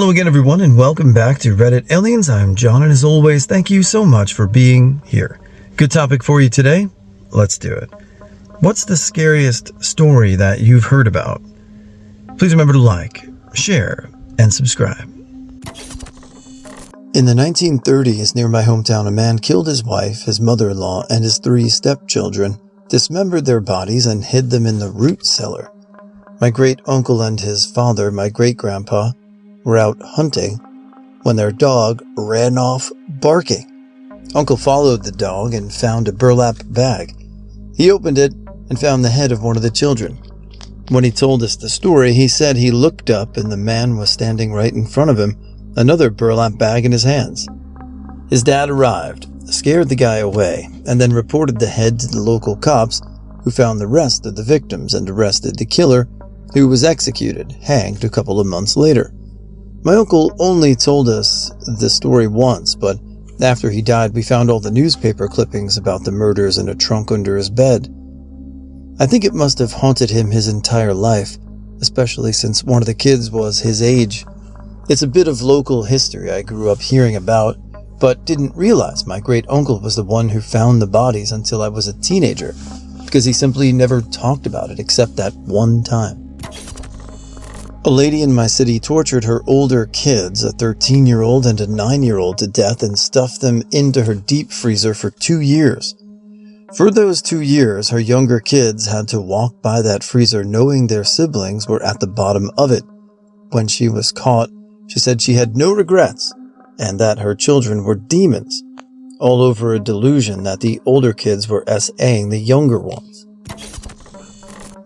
Hello again, everyone, and welcome back to Reddit Aliens. I'm John, and as always, thank you so much for being here. Good topic for you today. Let's do it. What's the scariest story that you've heard about? Please remember to like, share, and subscribe. In the 1930s, near my hometown, a man killed his wife, his mother-in-law, and his 3 stepchildren, dismembered their bodies, and hid them in the root cellar. My great-uncle and his father, my great-grandpa, were out hunting when their dog ran off barking. Uncle followed the dog and found a burlap bag. He opened it and found the head of one of the children. When he told us the story, he said he looked up and the man was standing right in front of him, another burlap bag in his hands. His dad arrived, scared the guy away, and then reported the head to the local cops, who found the rest of the victims and arrested the killer, who was executed, hanged a couple of months later. My uncle only told us the story once, but after he died, we found all the newspaper clippings about the murders in a trunk under his bed. I think it must have haunted him his entire life, especially since one of the kids was his age. It's a bit of local history I grew up hearing about, but didn't realize my great-uncle was the one who found the bodies until I was a teenager, because he simply never talked about it except that one time. A lady in my city tortured her older kids, a 13-year-old and a 9-year-old, to death and stuffed them into her deep freezer for 2 years. For those 2 years, her younger kids had to walk by that freezer knowing their siblings were at the bottom of it. When she was caught, she said she had no regrets and that her children were demons, all over a delusion that the older kids were SAing the younger ones.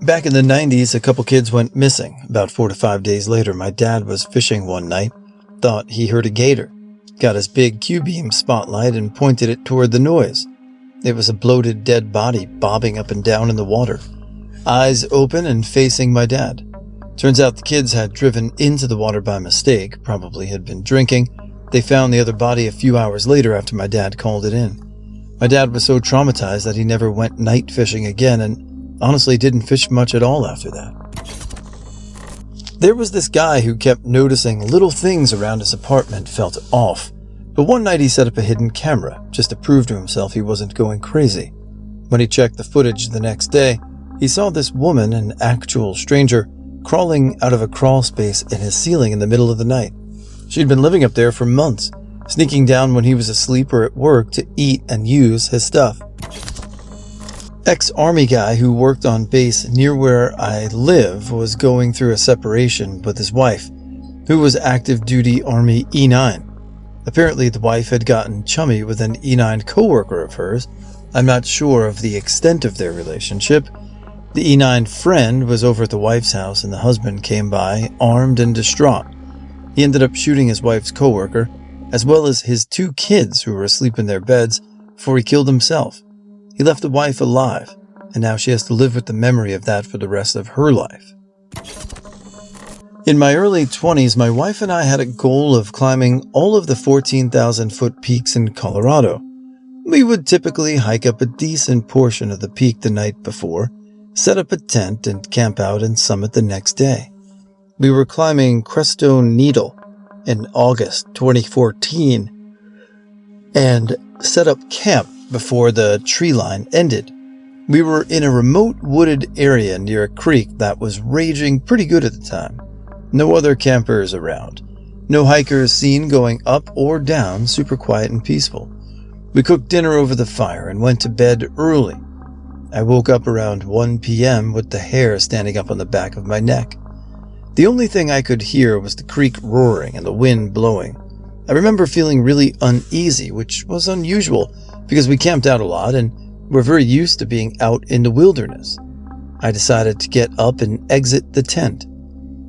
Back in the 90s, a couple kids went missing. About 4 to 5 days later, my dad was fishing one night, thought he heard a gator, got his big Q-beam spotlight and pointed it toward the noise. It was a bloated dead body bobbing up and down in the water, eyes open and facing my dad. Turns out the kids had driven into the water by mistake, probably had been drinking. They found the other body a few hours later after my dad called it in. My dad was so traumatized that he never went night fishing again and honestly didn't fish much at all after that. There was this guy who kept noticing little things around his apartment felt off, but one night he set up a hidden camera just to prove to himself he wasn't going crazy. When he checked the footage the next day, he saw this woman, an actual stranger, crawling out of a crawl space in his ceiling in the middle of the night. She'd been living up there for months, sneaking down when he was asleep or at work to eat and use his stuff. Ex-army guy who worked on base near where I live was going through a separation with his wife, who was active duty Army E9. Apparently the wife had gotten chummy with an E9 coworker of hers. I'm not sure of the extent of their relationship. The E9 friend was over at the wife's house and the husband came by, armed and distraught. He ended up shooting his wife's coworker, as well as his 2 kids who were asleep in their beds, before he killed himself. He left the wife alive, and now she has to live with the memory of that for the rest of her life. In my early 20s, my wife and I had a goal of climbing all of the 14,000-foot peaks in Colorado. We would typically hike up a decent portion of the peak the night before, set up a tent, and camp out and summit the next day. We were climbing Crestone Needle in August 2014 and set up camp before the tree line ended. We were in a remote wooded area near a creek that was raging pretty good at the time. No other campers around. No hikers seen going up or down, super quiet and peaceful. We cooked dinner over the fire and went to bed early. I woke up around 1 p.m. with the hair standing up on the back of my neck. The only thing I could hear was the creek roaring and the wind blowing. I remember feeling really uneasy, which was unusual because we camped out a lot and were very used to being out in the wilderness. I decided to get up and exit the tent.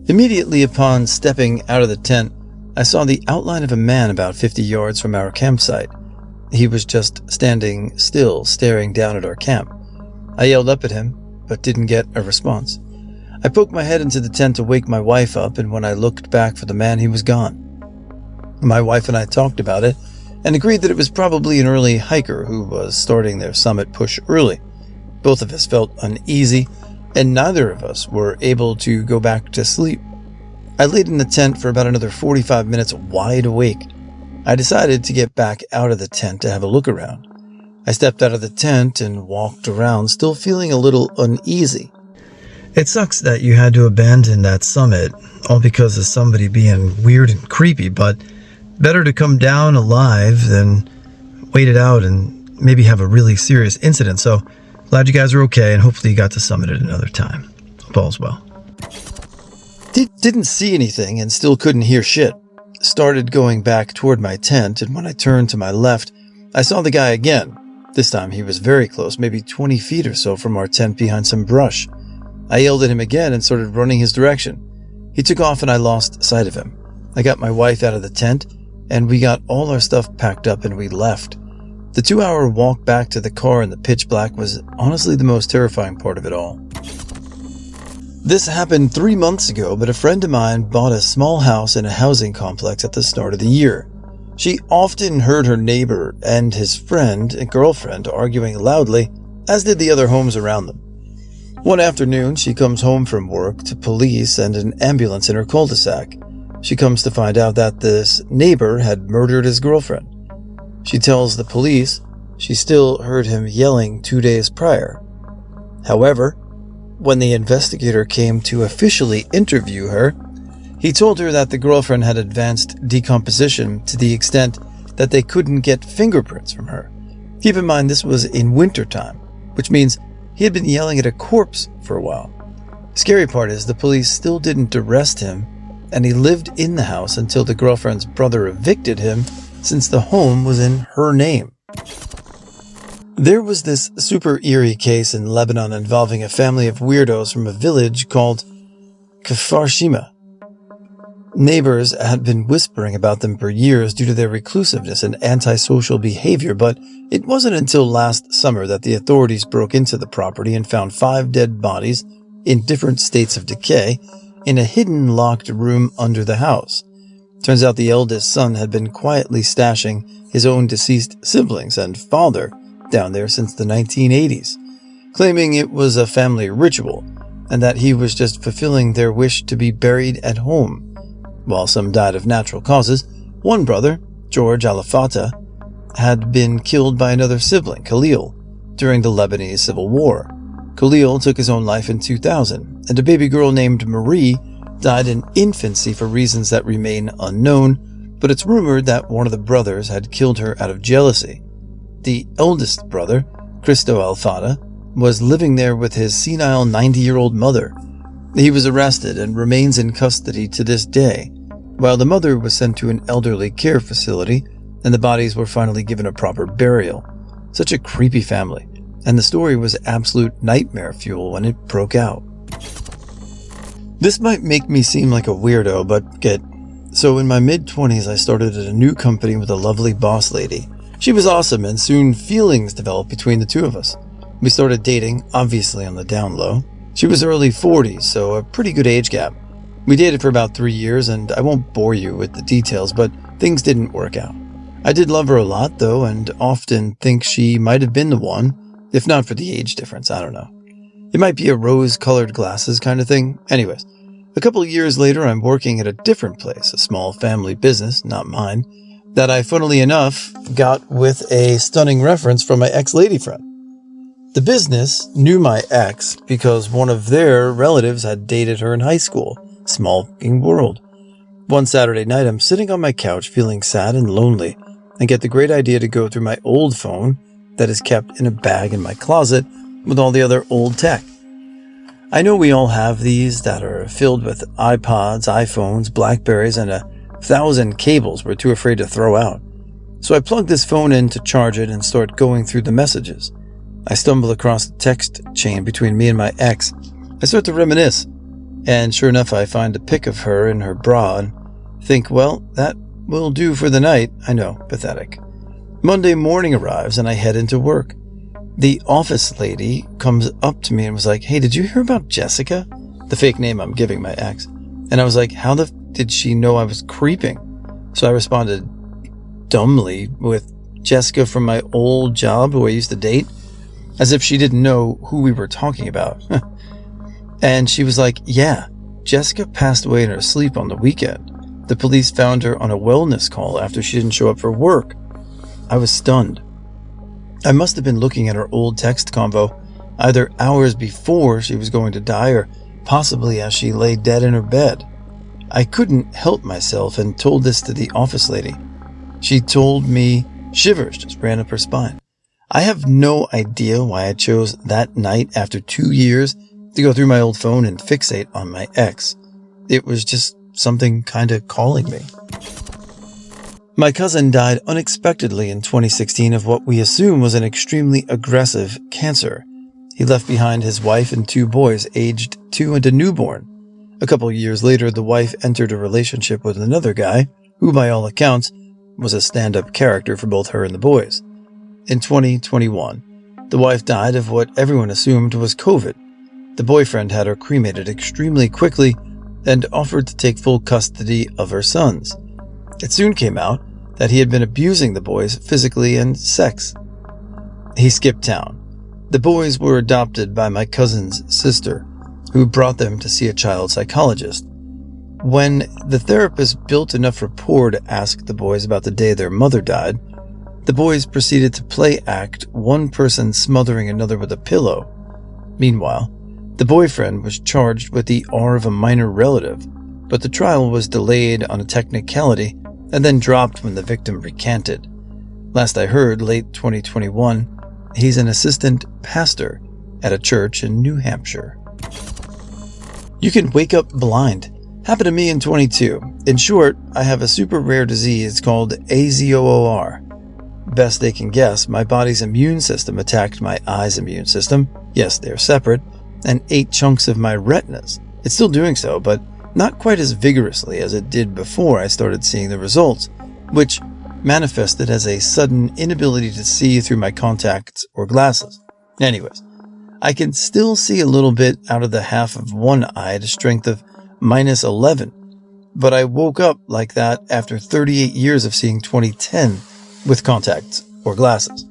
Immediately upon stepping out of the tent, I saw the outline of a man about 50 yards from our campsite. He was just standing still, staring down at our camp. I yelled up at him, but didn't get a response. I poked my head into the tent to wake my wife up, and when I looked back for the man, he was gone. My wife and I talked about it, and agreed that it was probably an early hiker who was starting their summit push early. Both of us felt uneasy, and neither of us were able to go back to sleep. I laid in the tent for about another 45 minutes wide awake. I decided to get back out of the tent to have a look around. I stepped out of the tent and walked around, still feeling a little uneasy. It sucks that you had to abandon that summit, all because of somebody being weird and creepy, but better to come down alive than wait it out and maybe have a really serious incident. So glad you guys are okay, and hopefully you got to summit at another time. Hope all's well. Didn't see anything and still couldn't hear shit. Started going back toward my tent, and when I turned to my left, I saw the guy again. This time he was very close, maybe 20 feet or so from our tent behind some brush. I yelled at him again and started running his direction. He took off and I lost sight of him. I got my wife out of the tent, and we got all our stuff packed up and we left. The 2-hour walk back to the car in the pitch black was honestly the most terrifying part of it all. This happened 3 months ago, but a friend of mine bought a small house in a housing complex at the start of the year. She often heard her neighbor and his friend and girlfriend arguing loudly, as did the other homes around them. One afternoon, she comes home from work to police and an ambulance in her cul-de-sac. She comes to find out that this neighbor had murdered his girlfriend. She tells the police she still heard him yelling 2 days prior. However, when the investigator came to officially interview her, he told her that the girlfriend had advanced decomposition to the extent that they couldn't get fingerprints from her. Keep in mind this was in wintertime, which means he had been yelling at a corpse for a while. Scary part is the police still didn't arrest him, and he lived in the house until the girlfriend's brother evicted him, since the home was in her name. There was this super eerie case in Lebanon involving a family of weirdos from a village called Kfar Shima. Neighbors had been whispering about them for years due to their reclusiveness and antisocial behavior, but it wasn't until last summer that the authorities broke into the property and found 5 dead bodies in different states of decay in a hidden locked room under the house. Turns out the eldest son had been quietly stashing his own deceased siblings and father down there since the 1980s, claiming it was a family ritual and that he was just fulfilling their wish to be buried at home. While some died of natural causes, one brother, George Alafata, had been killed by another sibling, Khalil, during the Lebanese Civil War. Khalil took his own life in 2000, and a baby girl named Marie died in infancy for reasons that remain unknown, but it's rumored that one of the brothers had killed her out of jealousy. The eldest brother, Cristo Alfata, was living there with his senile 90-year-old mother. He was arrested and remains in custody to this day, while the mother was sent to an elderly care facility and the bodies were finally given a proper burial. Such a creepy family, and the story was absolute nightmare fuel when it broke out. This might make me seem like a weirdo, but so in my mid-20s I started at a new company with a lovely boss lady. She was awesome, and soon feelings developed between the two of us. We started dating, obviously on the down low. She was early 40s, so a pretty good age gap. We dated for about 3 years, and I won't bore you with the details, but things didn't work out. I did love her a lot, though, and often think she might have been the one, if not for the age difference, I don't know. It might be a rose-colored glasses kind of thing. Anyways, a couple of years later, I'm working at a different place, a small family business, not mine, that I, funnily enough, got with a stunning reference from my ex-lady friend. The business knew my ex because one of their relatives had dated her in high school. Small fucking world. One Saturday night, I'm sitting on my couch feeling sad and lonely and get the great idea to go through my old phone that is kept in a bag in my closet with all the other old tech. I know we all have these that are filled with iPods, iPhones, Blackberries, and 1,000 cables we're too afraid to throw out. So I plug this phone in to charge it and start going through the messages. I stumble across the text chain between me and my ex. I start to reminisce, and sure enough I find a pic of her in her bra and think, well, that will do for the night. I know, pathetic. Monday morning arrives and I head into work. The office lady comes up to me and was like, hey, did you hear about Jessica? The fake name I'm giving my ex. And I was like, how the did she know I was creeping? So I responded dumbly with Jessica from my old job who I used to date, as if she didn't know who we were talking about. And she was like, yeah, Jessica passed away in her sleep on the weekend. The police found her on a wellness call after she didn't show up for work. I was stunned. I must have been looking at her old text convo, either hours before she was going to die or possibly as she lay dead in her bed. I couldn't help myself and told this to the office lady. She told me shivers just ran up her spine. I have no idea why I chose that night after 2 years to go through my old phone and fixate on my ex. It was just something kinda calling me. My cousin died unexpectedly in 2016 of what we assume was an extremely aggressive cancer. He left behind his wife and 2 boys, aged 2 and a newborn. A couple years later, the wife entered a relationship with another guy, who by all accounts was a stand-up character for both her and the boys. In 2021, the wife died of what everyone assumed was COVID. The boyfriend had her cremated extremely quickly and offered to take full custody of her sons. It soon came out that he had been abusing the boys physically and sex. He skipped town. The boys were adopted by my cousin's sister, who brought them to see a child psychologist. When the therapist built enough rapport to ask the boys about the day their mother died, the boys proceeded to play act one person smothering another with a pillow. Meanwhile, the boyfriend was charged with the R of a minor relative, but the trial was delayed on a technicality and then dropped when the victim recanted. Last I heard, late 2021, he's an assistant pastor at a church in New Hampshire. You can wake up blind. Happened to me in 22. In short, I have a super rare disease called AZOOR. Best they can guess, my body's immune system attacked my eye's immune system. Yes, they're separate, and ate chunks of my retinas. It's still doing so, but not quite as vigorously as it did before I started seeing the results, which manifested as a sudden inability to see through my contacts or glasses. Anyways, I can still see a little bit out of the half of one eye at a strength of -11, but I woke up like that after 38 years of seeing 20/10 with contacts or glasses.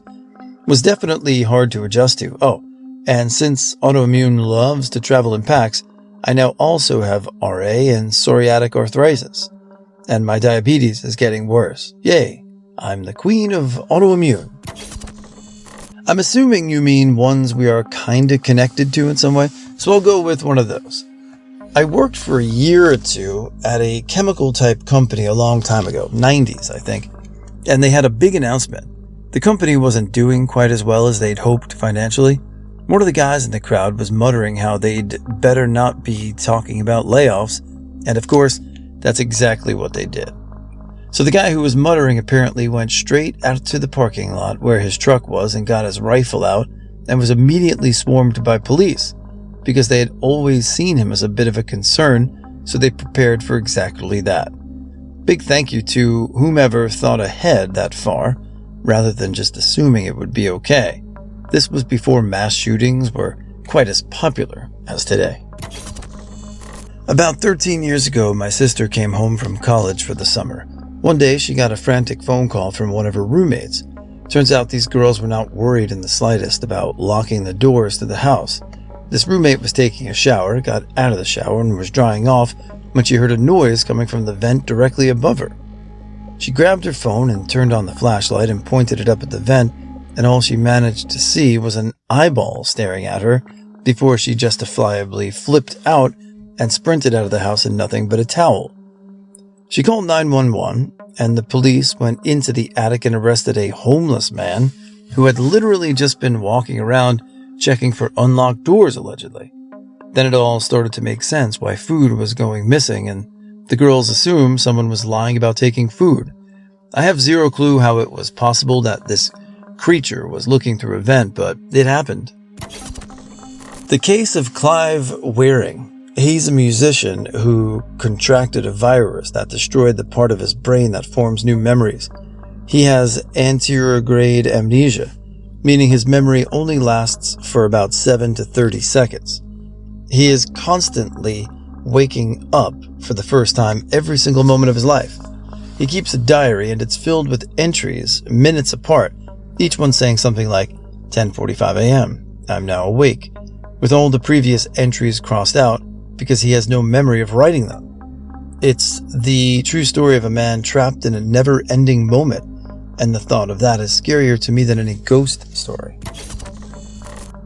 Was definitely hard to adjust to. Oh, and since autoimmune loves to travel in packs, I now also have RA and psoriatic arthritis, and my diabetes is getting worse. Yay, I'm the queen of autoimmune. I'm assuming you mean ones we are kinda connected to in some way, so I'll go with one of those. I worked for a year or 2 at a chemical type company a long time ago, 90s I think, and they had a big announcement. The company wasn't doing quite as well as they'd hoped financially. One of the guys in the crowd was muttering how they'd better not be talking about layoffs, and of course, that's exactly what they did. So the guy who was muttering apparently went straight out to the parking lot where his truck was and got his rifle out and was immediately swarmed by police because they had always seen him as a bit of a concern, so they prepared for exactly that. Big thank you to whomever thought ahead that far, rather than just assuming it would be okay. This was before mass shootings were quite as popular as today. About 13 years ago, my sister came home from college for the summer. One day, she got a frantic phone call from one of her roommates. Turns out these girls were not worried in the slightest about locking the doors to the house. This roommate was taking a shower, got out of the shower, and was drying off when she heard a noise coming from the vent directly above her. She grabbed her phone and turned on the flashlight and pointed it up at the vent, and all she managed to see was an eyeball staring at her before she justifiably flipped out and sprinted out of the house in nothing but a towel. She called 911, and the police went into the attic and arrested a homeless man who had literally just been walking around checking for unlocked doors, allegedly. Then it all started to make sense why food was going missing, and the girls assumed someone was lying about taking food. I have zero clue how it was possible that this creature was looking through a vent, but it happened. The case of Clive Waring. He's a musician who contracted a virus that destroyed the part of his brain that forms new memories. He has anterograde amnesia, meaning his memory only lasts for about 7 to 30 seconds. He is constantly waking up for the first time every single moment of his life. He keeps a diary and it's filled with entries minutes apart, each one saying something like 10:45 a.m., I'm now awake, with all the previous entries crossed out, because he has no memory of writing them. It's the true story of a man trapped in a never-ending moment, and the thought of that is scarier to me than any ghost story.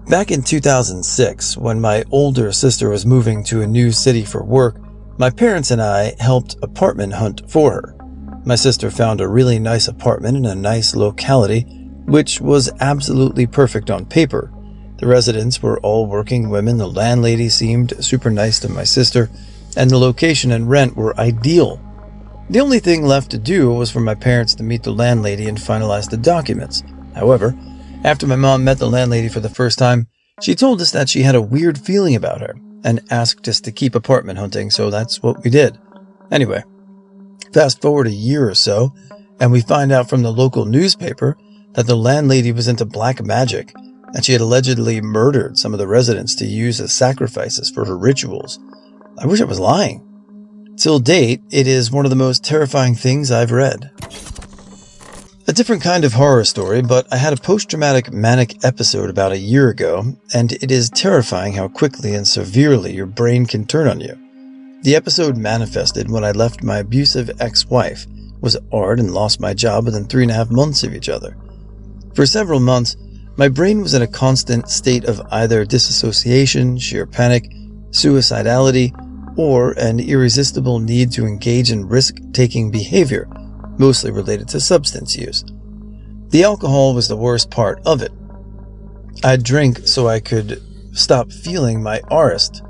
Back in 2006, when my older sister was moving to a new city for work, my parents and I helped apartment hunt for her. My sister found a really nice apartment in a nice locality, which was absolutely perfect on paper. The residents were all working women, the landlady seemed super nice to my sister, and the location and rent were ideal. The only thing left to do was for my parents to meet the landlady and finalize the documents. However, after my mom met the landlady for the first time, she told us that she had a weird feeling about her and asked us to keep apartment hunting, so that's what we did. Anyway, fast forward a year or so, and we find out from the local newspaper that the landlady was into black magic, and she had allegedly murdered some of the residents to use as sacrifices for her rituals. I wish I was lying. Till date, it is one of the most terrifying things I've read. A different kind of horror story, but I had a post-traumatic manic episode about a year ago, and it is terrifying how quickly and severely your brain can turn on you. The episode manifested when I left my abusive ex-wife, was at art, and lost my job within 3.5 months of each other. For several months, my brain was in a constant state of either disassociation, sheer panic, suicidality, or an irresistible need to engage in risk-taking behavior, mostly related to substance use. The alcohol was the worst part of it. I'd drink so I could stop feeling my arrest,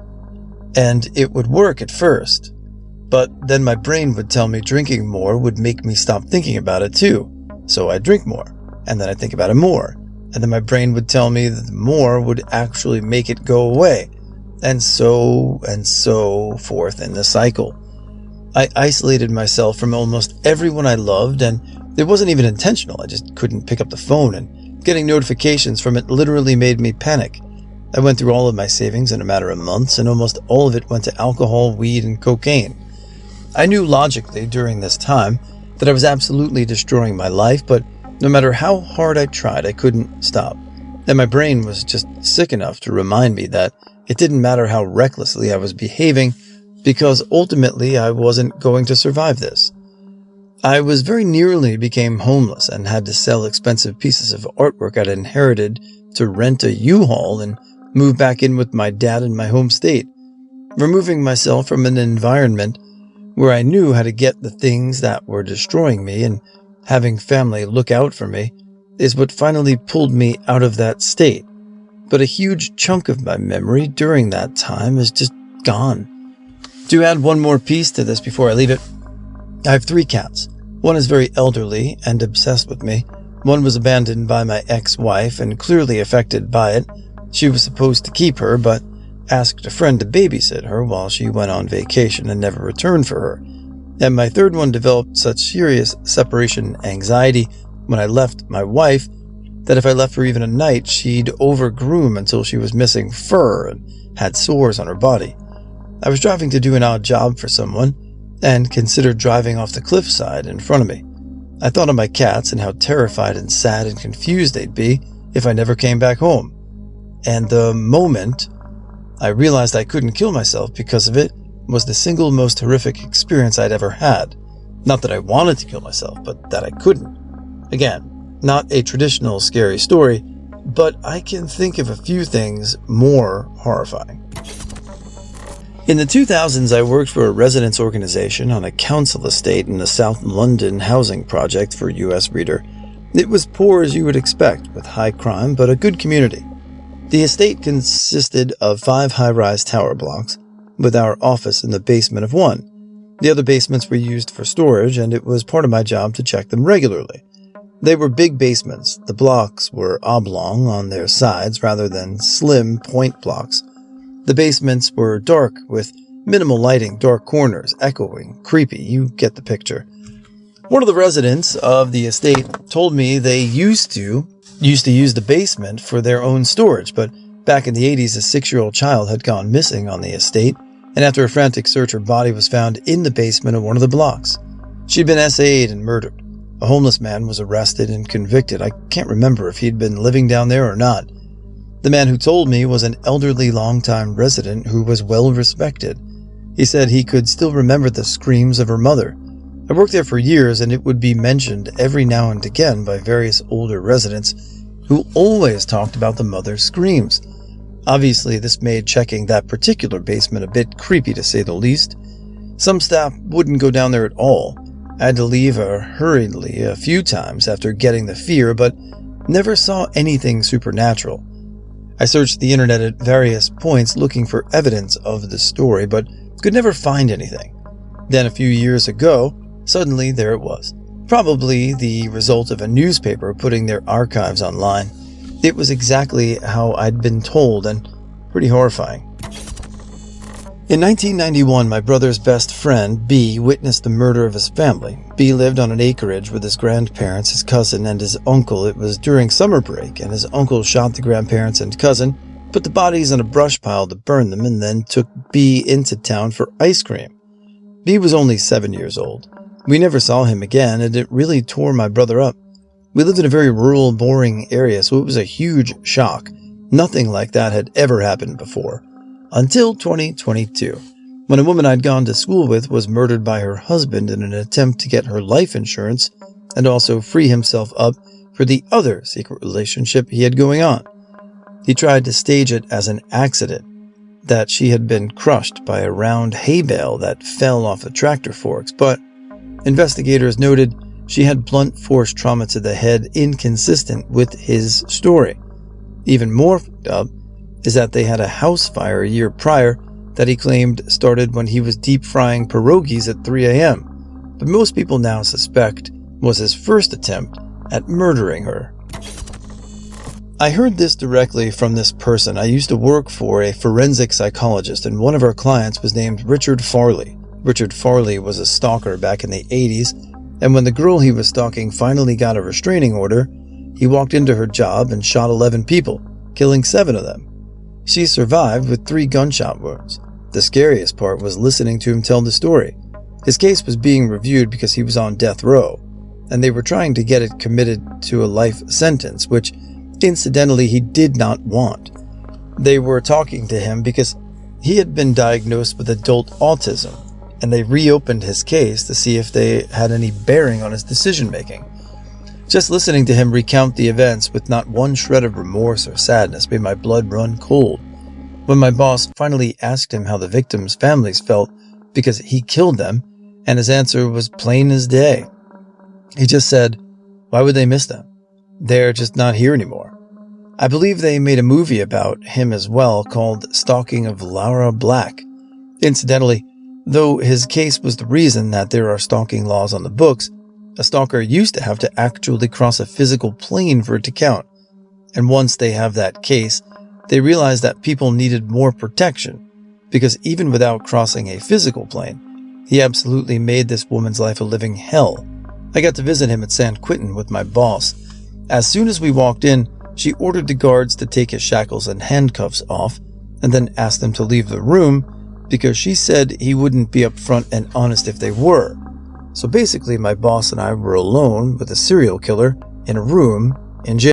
and it would work at first, but then my brain would tell me drinking more would make me stop thinking about it too, so I'd drink more, and then I'd think about it more, and then my brain would tell me that more would actually make it go away, and so forth in the cycle. I isolated myself from almost everyone I loved, and it wasn't even intentional. I just couldn't pick up the phone, and getting notifications from it literally made me panic. I went through all of my savings in a matter of months, and almost all of it went to alcohol, weed, and cocaine. I knew logically during this time that I was absolutely destroying my life, but no matter how hard I tried, I couldn't stop. And my brain was just sick enough to remind me that it didn't matter how recklessly I was behaving, because ultimately I wasn't going to survive this. I was very nearly became homeless and had to sell expensive pieces of artwork I'd inherited to rent a U-Haul and move back in with my dad in my home state, removing myself from an environment where I knew how to get the things that were destroying me, and having family look out for me is what finally pulled me out of that state. But a huge chunk of my memory during that time is just gone. To add one more piece to this before I leave it, I have 3 cats. One is very elderly and obsessed with me. One was abandoned by my ex-wife and clearly affected by it. She was supposed to keep her, but asked a friend to babysit her while she went on vacation and never returned for her. And my third one developed such serious separation anxiety when I left my wife that if I left for even a night, she'd overgroom until she was missing fur and had sores on her body. I was driving to do an odd job for someone and considered driving off the cliffside in front of me. I thought of my cats and how terrified and sad and confused they'd be if I never came back home. And the moment I realized I couldn't kill myself because of it was the single most horrific experience I'd ever had. Not that I wanted to kill myself, but that I couldn't. Again, not a traditional scary story, but I can think of a few things more horrifying. In the 2000s, I worked for a residents organization on a council estate in the South London housing project for US Reader. It was poor as you would expect, with high crime, but a good community. The estate consisted of 5 high-rise tower blocks, with our office in the basement of one. The other basements were used for storage, and it was part of my job to check them regularly. They were big basements. The blocks were oblong on their sides rather than slim point blocks. The basements were dark with minimal lighting, dark corners, echoing, creepy. You get the picture. One of the residents of the estate told me they used to use the basement for their own storage, but back in the 80s, a 6-year-old child had gone missing on the estate, and after a frantic search, her body was found in the basement of one of the blocks. She'd been SA'd and murdered. A homeless man was arrested and convicted. I can't remember if he'd been living down there or not. The man who told me was an elderly longtime resident who was well respected. He said he could still remember the screams of her mother. I worked there for years, and it would be mentioned every now and again by various older residents who always talked about the mother's screams. Obviously, this made checking that particular basement a bit creepy, to say the least. Some staff wouldn't go down there at all. I had to leave hurriedly a few times after getting the fear, but never saw anything supernatural. I searched the internet at various points looking for evidence of the story, but could never find anything. Then a few years ago, suddenly there it was. Probably the result of a newspaper putting their archives online. It was exactly how I'd been told, and pretty horrifying. In 1991, my brother's best friend, B, witnessed the murder of his family. B lived on an acreage with his grandparents, his cousin, and his uncle. It was during summer break, and his uncle shot the grandparents and cousin, put the bodies in a brush pile to burn them, and then took B into town for ice cream. B was only 7 years old. We never saw him again, and it really tore my brother up. We lived in a very rural, boring area, so it was a huge shock. Nothing like that had ever happened before. Until 2022, when a woman I'd gone to school with was murdered by her husband in an attempt to get her life insurance and also free himself up for the other secret relationship he had going on. He tried to stage it as an accident, that she had been crushed by a round hay bale that fell off the tractor forks, but investigators noted she had blunt force trauma to the head inconsistent with his story. Even more fucked up is that they had a house fire a year prior that he claimed started when he was deep frying pierogies at 3 a.m., but most people now suspect was his first attempt at murdering her. I heard this directly from this person. I used to work for a forensic psychologist, and one of our clients was named Richard Farley. Richard Farley was a stalker back in the 80s, and when the girl he was stalking finally got a restraining order, he walked into her job and shot 11 people, killing 7 of them. She survived with 3 gunshot wounds. The scariest part was listening to him tell the story. His case was being reviewed because he was on death row, and they were trying to get it committed to a life sentence, which, incidentally, he did not want. They were talking to him because he had been diagnosed with adult autism, and they reopened his case to see if they had any bearing on his decision-making. Just listening to him recount the events with not one shred of remorse or sadness made my blood run cold. When my boss finally asked him how the victims' families felt because he killed them, and his answer was plain as day. He just said, "Why would they miss them? They're just not here anymore." I believe they made a movie about him as well called Stalking of Laura Black. Incidentally, though his case was the reason that there are stalking laws on the books, a stalker used to have to actually cross a physical plane for it to count. And once they have that case, they realized that people needed more protection, because even without crossing a physical plane, he absolutely made this woman's life a living hell. I got to visit him at San Quentin with my boss. As soon as we walked in, she ordered the guards to take his shackles and handcuffs off, and then asked them to leave the room because she said he wouldn't be upfront and honest if they were. So basically, my boss and I were alone with a serial killer in a room in jail.